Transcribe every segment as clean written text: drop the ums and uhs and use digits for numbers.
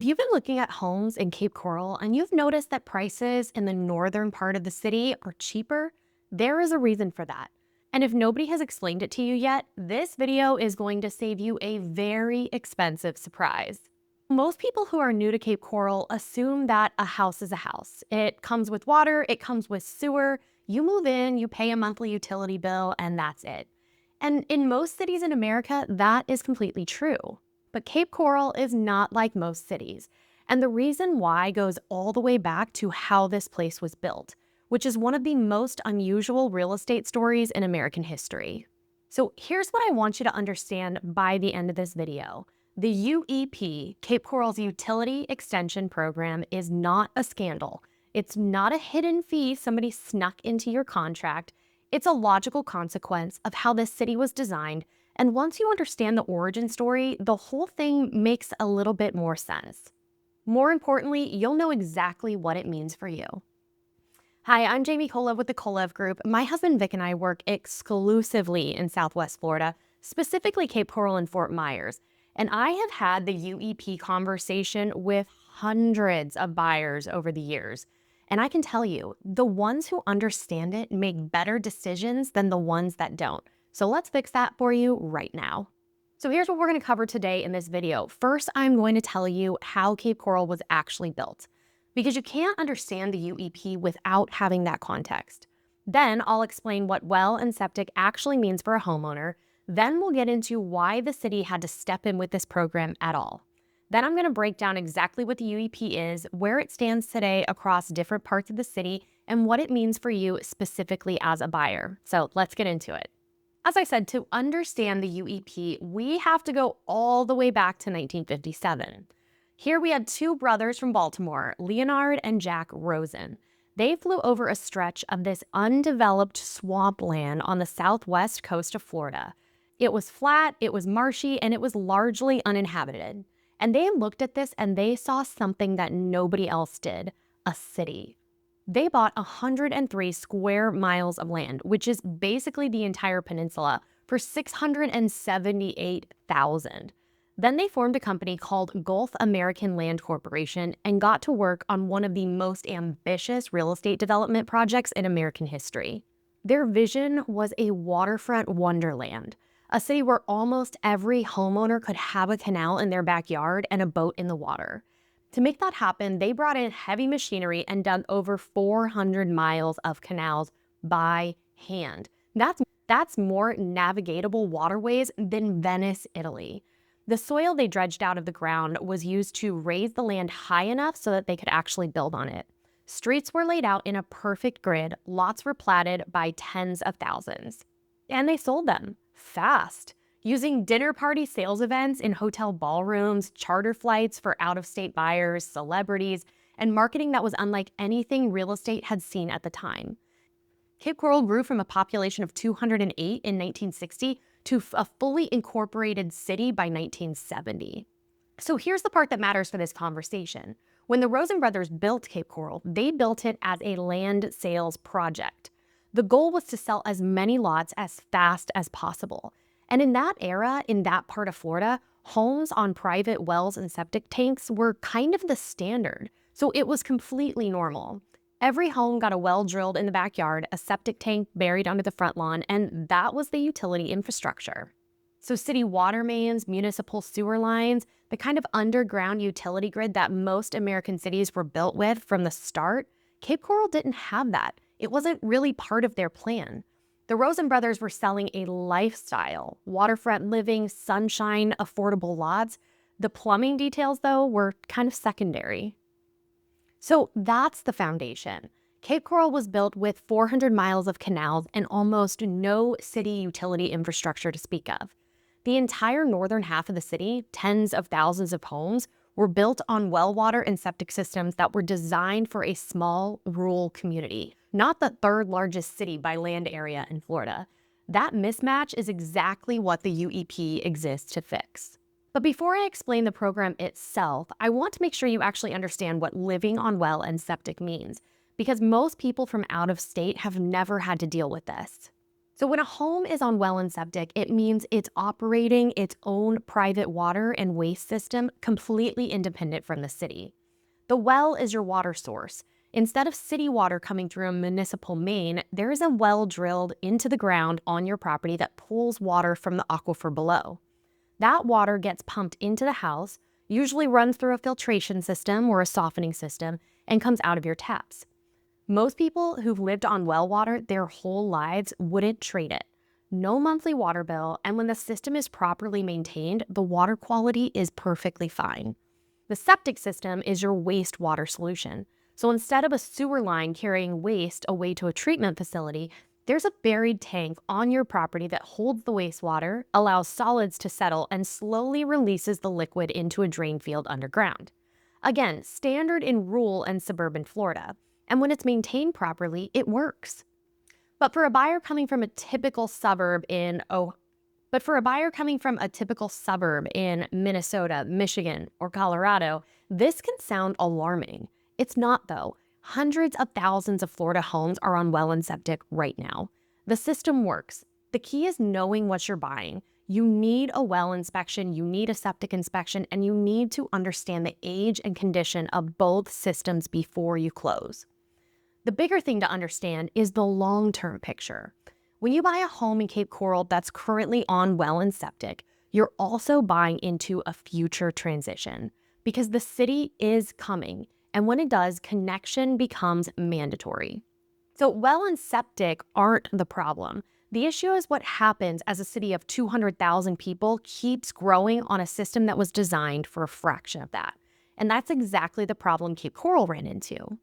If you've been looking at homes in Cape Coral and you've noticed that prices in the northern part of the city are cheaper, there is a reason for that. And if nobody has explained it to you yet, this video is going to save you a very expensive surprise. Most people who are new to Cape Coral assume that a house is a house. It comes with water, it comes with sewer, you move in, you pay a monthly utility bill, and that's it. And in most cities in America, that is completely true. But Cape Coral is not like most cities. And the reason why goes all the way back to how this place was built, which is one of the most unusual real estate stories in American history. So here's what I want you to understand by the end of this video. The UEP, Cape Coral's Utility Extension Program, is not a scandal. It's not a hidden fee somebody snuck into your contract. It's a logical consequence of how this city was designed, and once you understand the origin story, the whole thing makes a little bit more sense. More importantly, you'll know exactly what it means for you. Hi, I'm Jamie Kolev with the Kolev Group. My husband Vic and I work exclusively in Southwest Florida, specifically Cape Coral and Fort Myers. And I have had the UEP conversation with hundreds of buyers over the years. And I can tell you, the ones who understand it make better decisions than the ones that don't. So let's fix that for you right now. So here's what we're going to cover today in this video. First, I'm going to tell you how Cape Coral was actually built, because you can't understand the UEP without having that context. Then I'll explain what well and septic actually means for a homeowner. Then we'll get into why the city had to step in with this program at all. Then I'm going to break down exactly what the UEP is, where it stands today across different parts of the city, and what it means for you specifically as a buyer. So let's get into it. As I said, to understand the UEP, we have to go all the way back to 1957. Here we had two brothers from Baltimore, Leonard and Jack Rosen. They flew over a stretch of this undeveloped swampland on the southwest coast of Florida. It was flat, it was marshy, and it was largely uninhabited. And they looked at this and they saw something that nobody else did, a city. They bought 103 square miles of land, which is basically the entire peninsula, for $678,000. Then they formed a company called Gulf American Land Corporation and got to work on one of the most ambitious real estate development projects in American history. Their vision was a waterfront wonderland, a city where almost every homeowner could have a canal in their backyard and a boat in the water. To make that happen, they brought in heavy machinery and dug over 400 miles of canals by hand. That's more navigatable waterways than Venice, Italy. The soil they dredged out of the ground was used to raise the land high enough so that they could actually build on it. Streets were laid out in a perfect grid, lots were platted by tens of thousands. And they sold them fast, using dinner party sales events in hotel ballrooms, charter flights for out-of-state buyers, celebrities, and marketing that was unlike anything real estate had seen at the time. Cape Coral grew from a population of 208 in 1960 to a fully incorporated city by 1970. So here's the part that matters for this conversation. When the Rosen brothers built Cape Coral, they built it as a land sales project. The goal was to sell as many lots as fast as possible. And in that era, in that part of Florida, homes on private wells and septic tanks were kind of the standard. So it was completely normal. Every home got a well drilled in the backyard, a septic tank buried under the front lawn, and that was the utility infrastructure. So city water mains, municipal sewer lines, the kind of underground utility grid that most American cities were built with from the start, Cape Coral didn't have that. It wasn't really part of their plan. The Rosen brothers were selling a lifestyle, waterfront living, sunshine, affordable lots. The plumbing details, though, were kind of secondary. So that's the foundation. Cape Coral was built with 400 miles of canals and almost no city utility infrastructure to speak of. The entire northern half of the city, tens of thousands of homes, were built on well water and septic systems that were designed for a small rural community, not the third largest city by land area in Florida. That mismatch is exactly what the UEP exists to fix. But before I explain the program itself, I want to make sure you actually understand what living on well and septic means, because most people from out of state have never had to deal with this. So when a home is on well and septic, it means it's operating its own private water and waste system completely independent from the city. The well is your water source. Instead of city water coming through a municipal main, there is a well drilled into the ground on your property that pulls water from the aquifer below. That water gets pumped into the house, usually runs through a filtration system or a softening system, and comes out of your taps. Most people who've lived on well water their whole lives wouldn't trade it. No monthly water bill, and when the system is properly maintained, the water quality is perfectly fine. The septic system is your wastewater solution. So instead of a sewer line carrying waste away to a treatment facility, there's a buried tank on your property that holds the wastewater, allows solids to settle, and slowly releases the liquid into a drain field underground. Again, standard in rural and suburban Florida. And when it's maintained properly, it works. But for a buyer coming from a typical suburb in Minnesota, Michigan, or Colorado, this can sound alarming. It's not, though. Hundreds of thousands of Florida homes are on well and septic right now. The system works. The key is knowing what you're buying. You need a well inspection, you need a septic inspection, and you need to understand the age and condition of both systems before you close. The bigger thing to understand is the long-term picture. When you buy a home in Cape Coral that's currently on well and septic, you're also buying into a future transition because the city is coming, and when it does, connection becomes mandatory. So well and septic aren't the problem. The issue is what happens as a city of 200,000 people keeps growing on a system that was designed for a fraction of that. And that's exactly the problem Cape Coral ran into.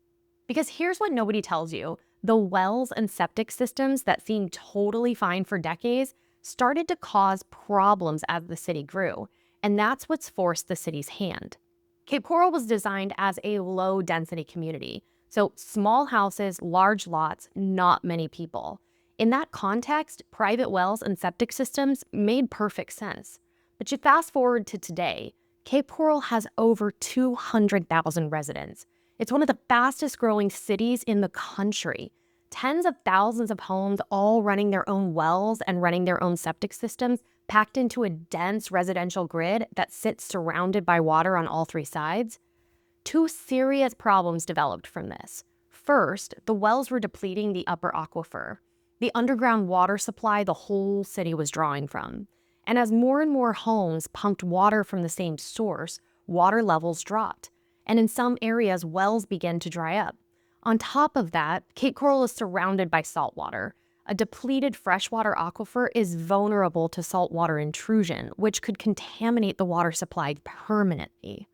Because here's what nobody tells you. The wells and septic systems that seemed totally fine for decades started to cause problems as the city grew. And that's what's forced the city's hand. Cape Coral was designed as a low-density community. So small houses, large lots, not many people. In that context, private wells and septic systems made perfect sense. But you fast forward to today, Cape Coral has over 200,000 residents. It's one of the fastest growing cities in the country. Tens of thousands of homes all running their own wells and running their own septic systems packed into a dense residential grid that sits surrounded by water on all three sides. Two serious problems developed from this. First, the wells were depleting the upper aquifer, the underground water supply the whole city was drawing from. And as more and more homes pumped water from the same source, water levels dropped. And in some areas, wells began to dry up. On top of that, Cape Coral is surrounded by salt water. A depleted freshwater aquifer is vulnerable to saltwater intrusion, which could contaminate the water supply permanently.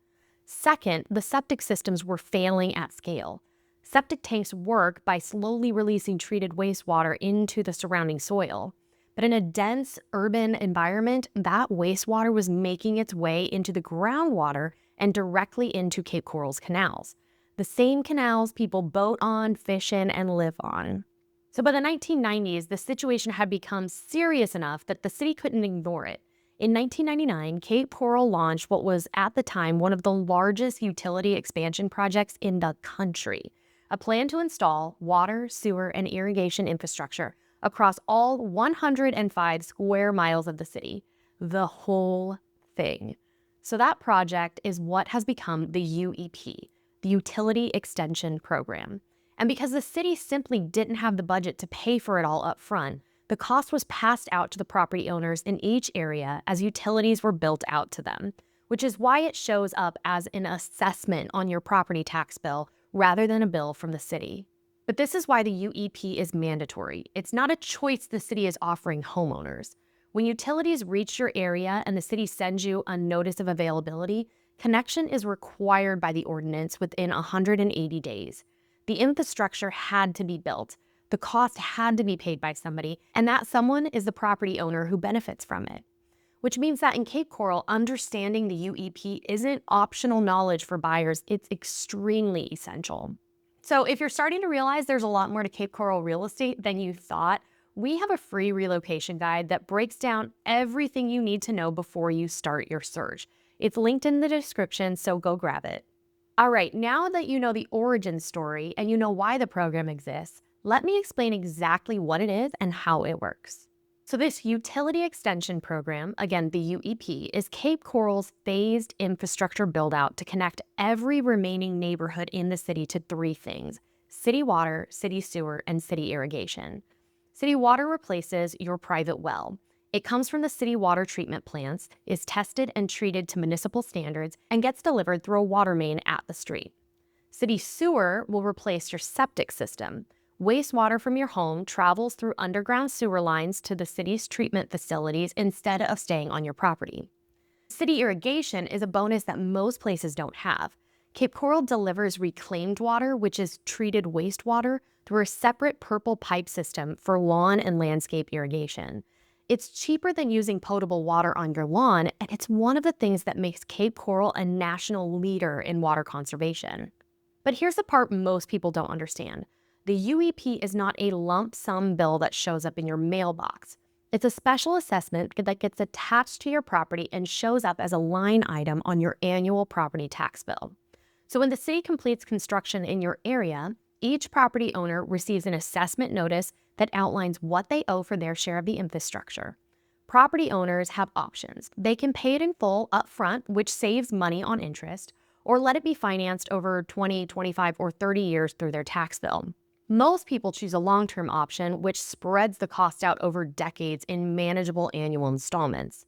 Second, the septic systems were failing at scale. Septic tanks work by slowly releasing treated wastewater into the surrounding soil. But in a dense urban environment, that wastewater was making its way into the groundwater and directly into Cape Coral's canals. The same canals people boat on, fish in, and live on. So by the 1990s, the situation had become serious enough that the city couldn't ignore it. In 1999, Cape Coral launched what was at the time one of the largest utility expansion projects in the country, a plan to install water, sewer, and irrigation infrastructure across all 105 square miles of the city. The whole thing. So that project is what has become the UEP, the Utility Extension Program. And because the city simply didn't have the budget to pay for it all up front, the cost was passed out to the property owners in each area as utilities were built out to them, which is why it shows up as an assessment on your property tax bill rather than a bill from the city. But this is why the UEP is mandatory. It's not a choice the city is offering homeowners. When utilities reach your area and the city sends you a notice of availability, connection is required by the ordinance within 180 days. The infrastructure had to be built. The cost had to be paid by somebody, and that someone is the property owner who benefits from it. Which means that in Cape Coral, understanding the UEP isn't optional knowledge for buyers, it's extremely essential. So if you're starting to realize there's a lot more to Cape Coral real estate than you thought, we have a free relocation guide that breaks down everything you need to know before you start your search. It's linked in the description, so go grab it. All right, now that you know the origin story and you know why the program exists, Let me explain exactly what it is and how it works. So this Utility Extension Program, again, the UEP, is Cape Coral's phased infrastructure build-out to connect every remaining neighborhood in the city to three things: city water, city sewer, and city irrigation. City water replaces your private well. It comes from the city water treatment plants, is tested and treated to municipal standards, and gets delivered through a water main at the street. City sewer will replace your septic system. Wastewater from your home travels through underground sewer lines to the city's treatment facilities instead of staying on your property. City irrigation is a bonus that most places don't have. Cape Coral delivers reclaimed water, which is treated wastewater, through a separate purple pipe system for lawn and landscape irrigation. It's cheaper than using potable water on your lawn, and it's one of the things that makes Cape Coral a national leader in water conservation. But here's the part most people don't understand. The UEP is not a lump sum bill that shows up in your mailbox. It's a special assessment that gets attached to your property and shows up as a line item on your annual property tax bill. So when the city completes construction in your area, each property owner receives an assessment notice that outlines what they owe for their share of the infrastructure. Property owners have options. They can pay it in full up front, which saves money on interest, or let it be financed over 20, 25, or 30 years through their tax bill. Most people choose a long-term option, which spreads the cost out over decades in manageable annual installments.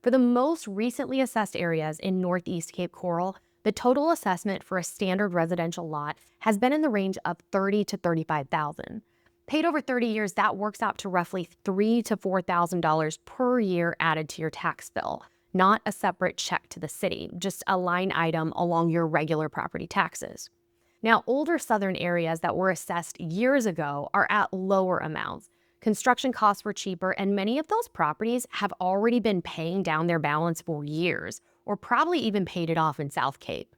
For the most recently assessed areas in Northeast Cape Coral, the total assessment for a standard residential lot has been in the range of $30,000 to $35,000. Paid over 30 years, that works out to roughly $3,000 to $4,000 per year added to your tax bill, not a separate check to the city, just a line item along your regular property taxes. Now, older southern areas that were assessed years ago are at lower amounts. Construction costs were cheaper, and many of those properties have already been paying down their balance for years, or probably even paid it off in South Cape.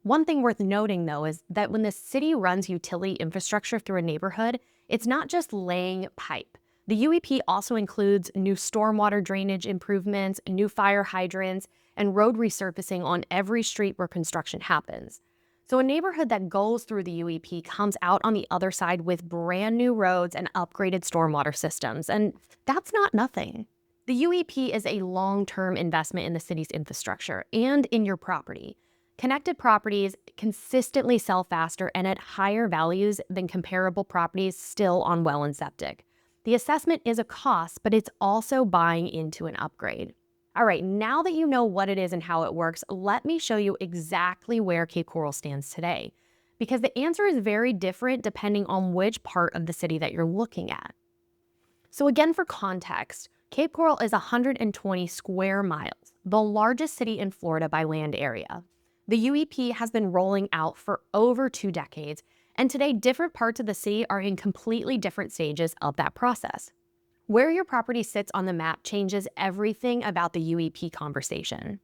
One thing worth noting, though, is that when the city runs utility infrastructure through a neighborhood, it's not just laying pipe. The UEP also includes new stormwater drainage improvements, new fire hydrants, and road resurfacing on every street where construction happens. So a neighborhood that goes through the UEP comes out on the other side with brand new roads and upgraded stormwater systems, and that's not nothing. The UEP is a long-term investment in the city's infrastructure and in your property. Connected properties consistently sell faster and at higher values than comparable properties still on well and septic. The assessment is a cost, but it's also buying into an upgrade. All right, now that you know what it is and how it works, let me show you exactly where Cape Coral stands today, because the answer is very different depending on which part of the city that you're looking at. So again, for context, Cape Coral is 120 square miles, the largest city in Florida by land area. The UEP has been rolling out for over 2 decades, and today different parts of the city are in completely different stages of that process. Where your property sits on the map changes everything about the UEP conversation.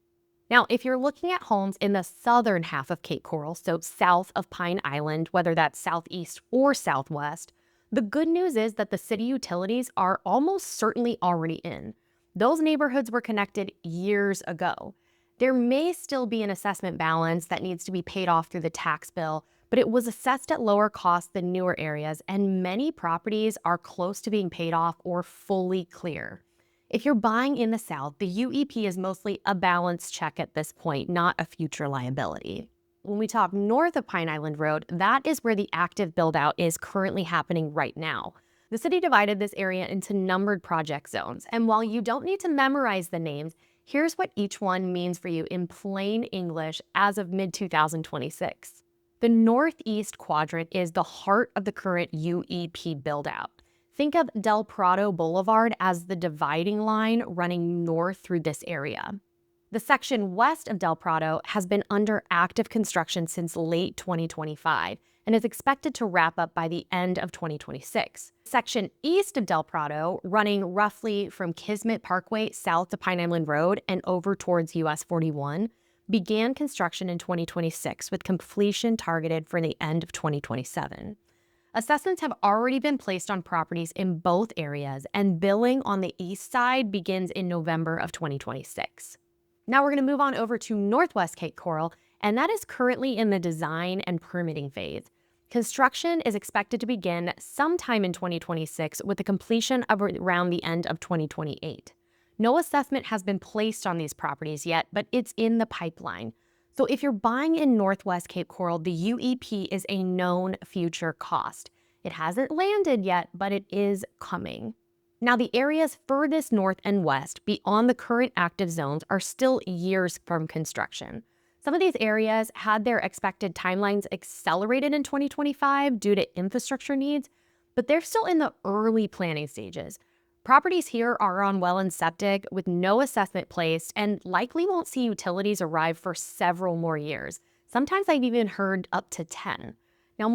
Now, if you're looking at homes in the southern half of Cape Coral, so south of Pine Island, whether that's southeast or southwest, the good news is that the city utilities are almost certainly already in. Those neighborhoods were connected years ago. There may still be an assessment balance that needs to be paid off through the tax bill, but it was assessed at lower cost than newer areas, and many properties are close to being paid off or fully clear. If you're buying in the South, the UEP is mostly a balance check at this point, not a future liability. When we talk north of Pine Island Road, that is where the active build-out is currently happening right now. The city divided this area into numbered project zones, and while you don't need to memorize the names, here's what each one means for you in plain English as of mid-2026. The northeast quadrant is the heart of the current UEP build-out. Think of Del Prado Boulevard as the dividing line running north through this area. The section west of Del Prado has been under active construction since late 2025 and is expected to wrap up by the end of 2026. Section east of Del Prado, running roughly from Kismet Parkway south to Pine Island Road and over towards US 41, began construction in 2026 with completion targeted for the end of 2027. Assessments have already been placed on properties in both areas, and billing on the east side begins in November of 2026. Now we're going to move on over to Northwest Cape Coral, and that is currently in the design and permitting phase. Construction is expected to begin sometime in 2026 with the completion of around the end of 2028. No assessment has been placed on these properties yet, but it's in the pipeline. So if you're buying in Northwest Cape Coral, the UEP is a known future cost. It hasn't landed yet, but it is coming. Now, the areas furthest north and west beyond the current active zones are still years from construction. Some of these areas had their expected timelines accelerated in 2025 due to infrastructure needs, but they're still in the early planning stages. Properties here are on well and septic with no assessment placed and likely won't see utilities arrive for several more years. Sometimes I've even heard up to 10. Now,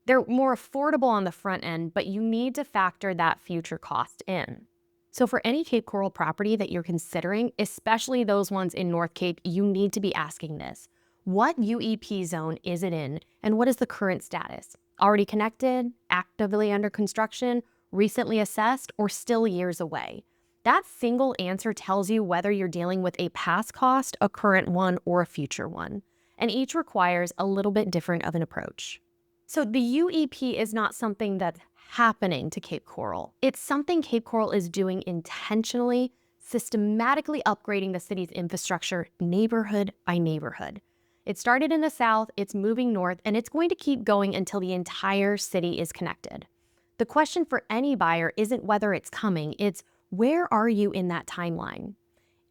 they're more affordable on the front end, but you need to factor that future cost in. So for any Cape Coral property that you're considering, especially those ones in North Cape, you need to be asking this. What UEP zone is it in, and what is the current status? Already connected, actively under construction, recently assessed, or still years away? That single answer tells you whether you're dealing with a past cost, a current one, or a future one. And each requires a little bit different of an approach. So the UEP is not something that's happening to Cape Coral. It's something Cape Coral is doing intentionally, systematically upgrading the city's infrastructure neighborhood by neighborhood. It started in the south, it's moving north, and it's going to keep going until the entire city is connected. The question for any buyer isn't whether it's coming, it's where are you in that timeline?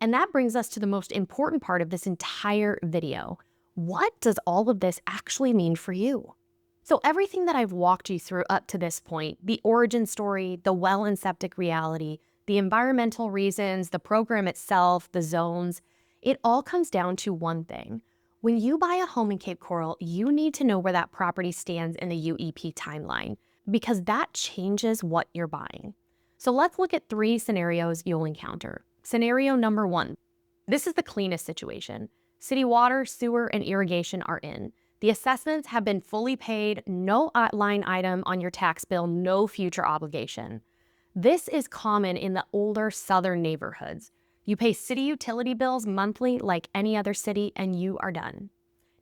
And that brings us to the most important part of this entire video. What does all of this actually mean for you? So everything that I've walked you through up to this point, the origin story, the well and septic reality, the environmental reasons, the program itself, the zones, it all comes down to one thing. When you buy a home in Cape Coral, you need to know where that property stands in the UEP timeline, because that changes what you're buying. So let's look at 3 scenarios you'll encounter. Scenario number 1. This is the cleanest situation. City water, sewer, and irrigation are in. The assessments have been fully paid, no line item on your tax bill, no future obligation. This is common in the older southern neighborhoods. You pay city utility bills monthly like any other city, and you are done.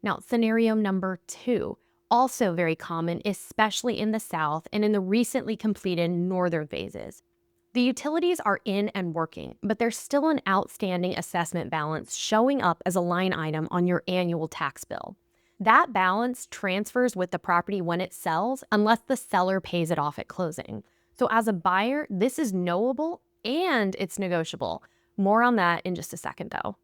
Now, scenario number 2, also very common, especially in the south and in the recently completed northern phases. The utilities are in and working, but there's still an outstanding assessment balance showing up as a line item on your annual tax bill. That balance transfers with the property when it sells, unless the seller pays it off at closing. So as a buyer, this is knowable and it's negotiable. More on that in just a second, though.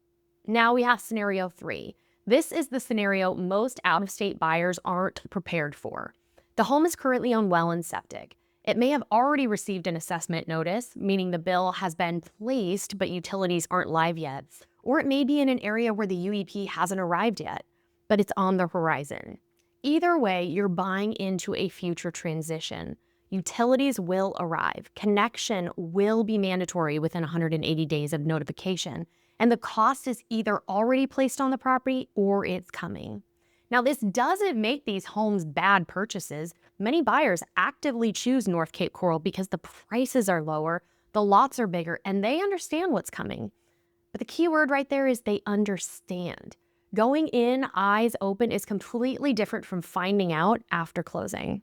Now we have scenario 3. This is the scenario most out-of-state buyers aren't prepared for. The home is currently on well and septic. It may have already received an assessment notice, meaning the bill has been placed but utilities aren't live yet. Or it may be in an area where the UEP hasn't arrived yet, but it's on the horizon. Either way, you're buying into a future transition. Utilities will arrive. Connection will be mandatory within 180 days of notification, and the cost is either already placed on the property or it's coming. Now, this doesn't make these homes bad purchases. Many buyers actively choose North Cape Coral because the prices are lower, the lots are bigger, and they understand what's coming. But the key word right there is they understand. Going in eyes open is completely different from finding out after closing.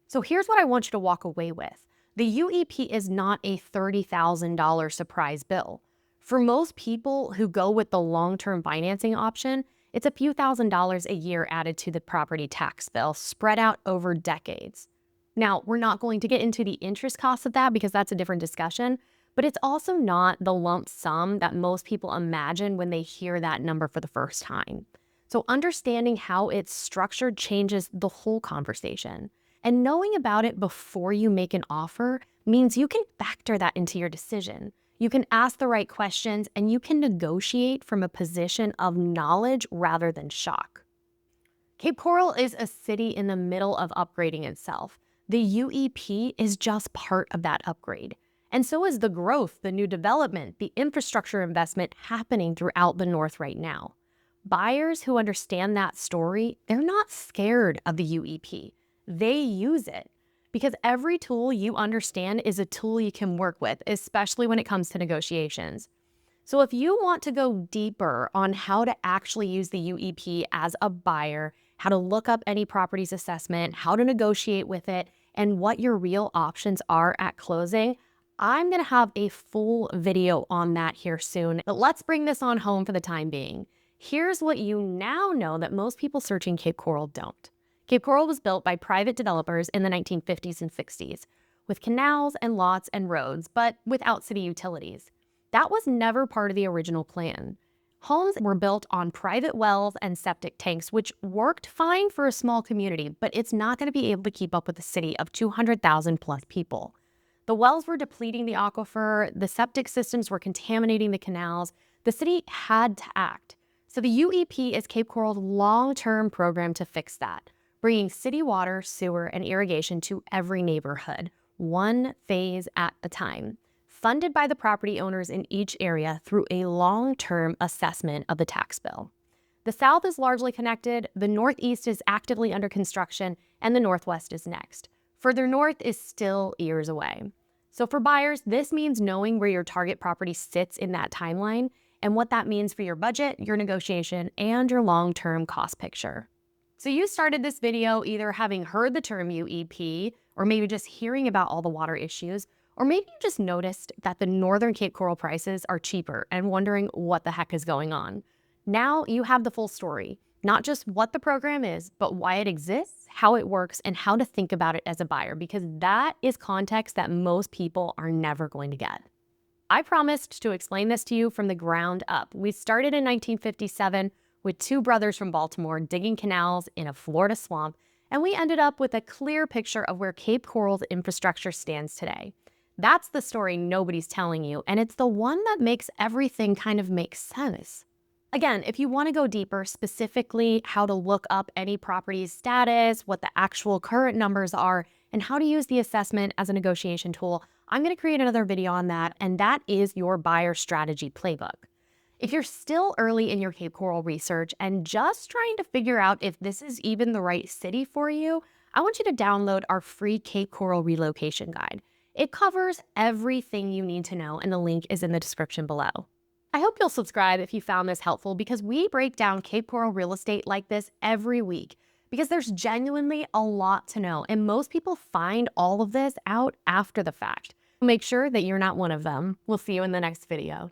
So here's what I want you to walk away with. The UEP is not a $30,000 surprise bill. For most people who go with the long-term financing option, it's a few $1,000s a year added to the property tax bill, spread out over decades. Now, we're not going to get into the interest costs of that because that's a different discussion, but it's also not the lump sum that most people imagine when they hear that number for the first time. So understanding how it's structured changes the whole conversation. And knowing about it before you make an offer means you can factor that into your decision. You can ask the right questions and you can negotiate from a position of knowledge rather than shock. Cape Coral is a city in the middle of upgrading itself. The UEP is just part of that upgrade. And so is the growth, the new development, the infrastructure investment happening throughout the North right now. Buyers who understand that story, they're not scared of the UEP. They use it because every tool you understand is a tool you can work with, especially when it comes to negotiations. So if you want to go deeper on how to actually use the UEP as a buyer how to look up any property's assessment, how to negotiate with it, and what your real options are at closing. I'm going to have a full video on that here soon, but let's bring this on home for the time being. Here's what you now know that most people searching Cape Coral don't. Cape Coral was built by private developers in the 1950s and 60s, with canals and lots and roads, but without city utilities. That was never part of the original plan. Homes were built on private wells and septic tanks, which worked fine for a small community, but it's not going to be able to keep up with a city of 200,000 plus people. The wells were depleting the aquifer, the septic systems were contaminating the canals. The city had to act. So the UEP is Cape Coral's long-term program to fix that, bringing city water, sewer, and irrigation to every neighborhood, one phase at a time, funded by the property owners in each area through a long-term assessment of the tax bill. The South is largely connected, the Northeast is actively under construction, and the Northwest is next. Further north is still years away. So for buyers, this means knowing where your target property sits in that timeline and what that means for your budget, your negotiation, and your long-term cost picture. So you started this video either having heard the term UEP, or maybe just hearing about all the water issues, or maybe you just noticed that the Northern Cape Coral prices are cheaper and wondering what the heck is going on. Now you have the full story. Not just what the program is, but why it exists, how it works, and how to think about it as a buyer, because that is context that most people are never going to get. I promised to explain this to you from the ground up. We started in 1957 with two brothers from Baltimore digging canals in a Florida swamp, and we ended up with a clear picture of where Cape Coral's infrastructure stands today. That's the story nobody's telling you, and it's the one that makes everything kind of make sense. Again, if you want to go deeper, specifically how to look up any property's status, what the actual current numbers are, and how to use the assessment as a negotiation tool, I'm going to create another video on that, and that is your buyer strategy playbook. If you're still early in your Cape Coral research and just trying to figure out if this is even the right city for you, I want you to download our free Cape Coral relocation guide. It covers everything you need to know, and the link is in the description below. I hope you'll subscribe if you found this helpful, because we break down Cape Coral real estate like this every week, because there's genuinely a lot to know, and most people find all of this out after the fact. Make sure that you're not one of them. We'll see you in the next video.